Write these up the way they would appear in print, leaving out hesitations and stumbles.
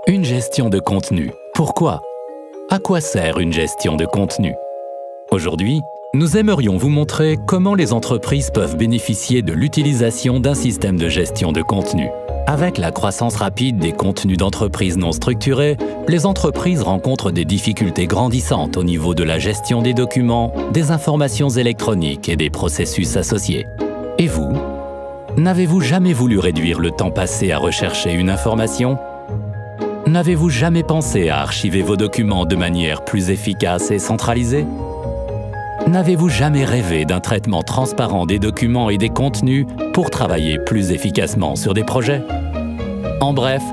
Une gestion de contenu. Pourquoi? À quoi sert une gestion de contenu? Aujourd'hui, nous aimerions vous montrer comment les entreprises peuvent bénéficier de l'utilisation d'un système de gestion de contenu. Avec la croissance rapide des contenus d'entreprises non structurés, les entreprises rencontrent des difficultés grandissantes au niveau de la gestion des documents, des informations électroniques et des processus associés. Et vous? N'avez-vous jamais voulu réduire le temps passé à rechercher une information? N'avez-vous jamais pensé à archiver vos documents de manière plus efficace et centralisée? N'avez-vous jamais rêvé d'un traitement transparent des documents et des contenus pour travailler plus efficacement sur des projets? En bref,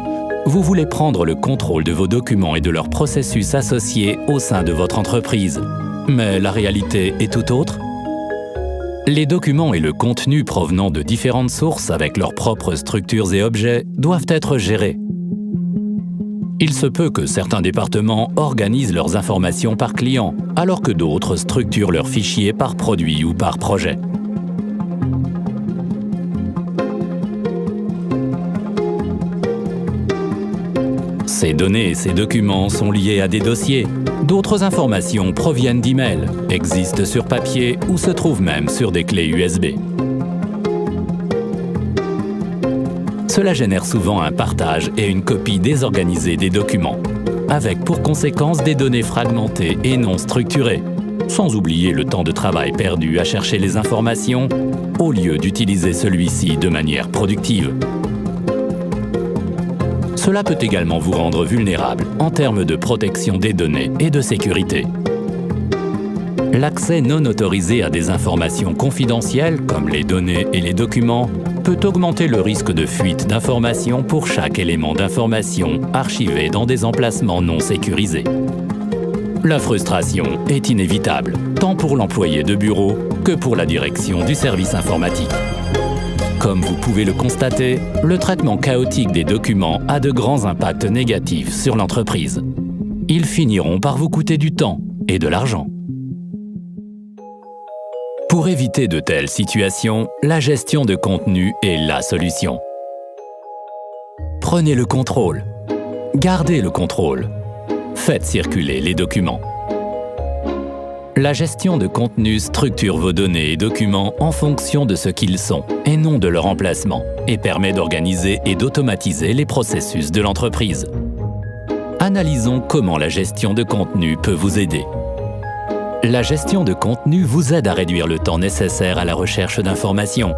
vous voulez prendre le contrôle de vos documents et de leurs processus associés au sein de votre entreprise. Mais la réalité est tout autre. Les documents et le contenu provenant de différentes sources avec leurs propres structures et objets doivent être gérés. Il se peut que certains départements organisent leurs informations par client, alors que d'autres structurent leurs fichiers par produit ou par projet. Ces données et ces documents sont liés à des dossiers. D'autres informations proviennent d'emails, existent sur papier ou se trouvent même sur des clés USB. Cela génère souvent un partage et une copie désorganisée des documents, avec pour conséquence des données fragmentées et non structurées, sans oublier le temps de travail perdu à chercher les informations, au lieu d'utiliser celui-ci de manière productive. Cela peut également vous rendre vulnérable en termes de protection des données et de sécurité. L'accès non autorisé à des informations confidentielles, comme les données et les documents, peut augmenter le risque de fuite d'informations pour chaque élément d'information archivé dans des emplacements non sécurisés. La frustration est inévitable, tant pour l'employé de bureau que pour la direction du service informatique. Comme vous pouvez le constater, le traitement chaotique des documents a de grands impacts négatifs sur l'entreprise. Ils finiront par vous coûter du temps et de l'argent. Pour éviter de telles situations, la gestion de contenu est la solution. Prenez le contrôle. Gardez le contrôle. Faites circuler les documents. La gestion de contenu structure vos données et documents en fonction de ce qu'ils sont et non de leur emplacement et permet d'organiser et d'automatiser les processus de l'entreprise. Analysons comment la gestion de contenu peut vous aider. La gestion de contenu vous aide à réduire le temps nécessaire à la recherche d'informations.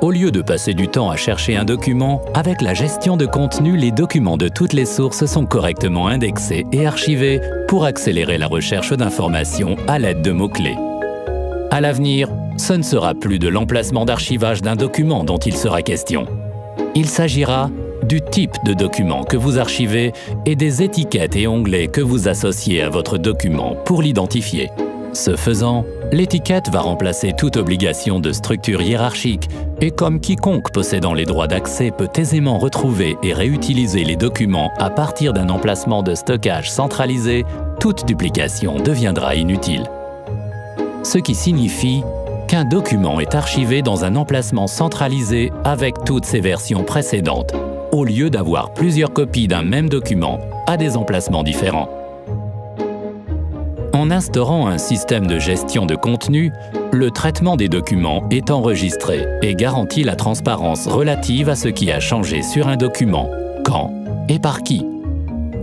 Au lieu de passer du temps à chercher un document, avec la gestion de contenu, les documents de toutes les sources sont correctement indexés et archivés pour accélérer la recherche d'informations à l'aide de mots-clés. À l'avenir, ce ne sera plus de l'emplacement d'archivage d'un document dont il sera question. Il s'agira du type de document que vous archivez et des étiquettes et onglets que vous associez à votre document pour l'identifier. Ce faisant, l'étiquette va remplacer toute obligation de structure hiérarchique et comme quiconque possédant les droits d'accès peut aisément retrouver et réutiliser les documents à partir d'un emplacement de stockage centralisé, toute duplication deviendra inutile. Ce qui signifie qu'un document est archivé dans un emplacement centralisé avec toutes ses versions précédentes, au lieu d'avoir plusieurs copies d'un même document à des emplacements différents. En instaurant un système de gestion de contenu, le traitement des documents est enregistré et garantit la transparence relative à ce qui a changé sur un document, quand et par qui.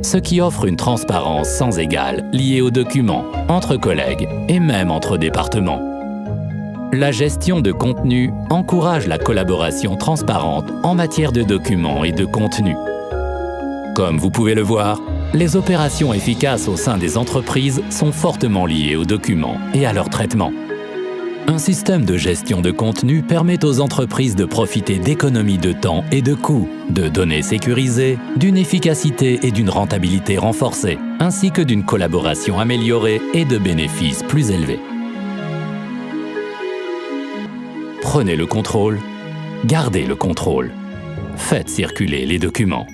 Ce qui offre une transparence sans égale liée aux documents, entre collègues et même entre départements. La gestion de contenu encourage la collaboration transparente en matière de documents et de contenu. Comme vous pouvez le voir, les opérations efficaces au sein des entreprises sont fortement liées aux documents et à leur traitement. Un système de gestion de contenu permet aux entreprises de profiter d'économies de temps et de coûts, de données sécurisées, d'une efficacité et d'une rentabilité renforcée, ainsi que d'une collaboration améliorée et de bénéfices plus élevés. Prenez le contrôle, gardez le contrôle. Faites circuler les documents.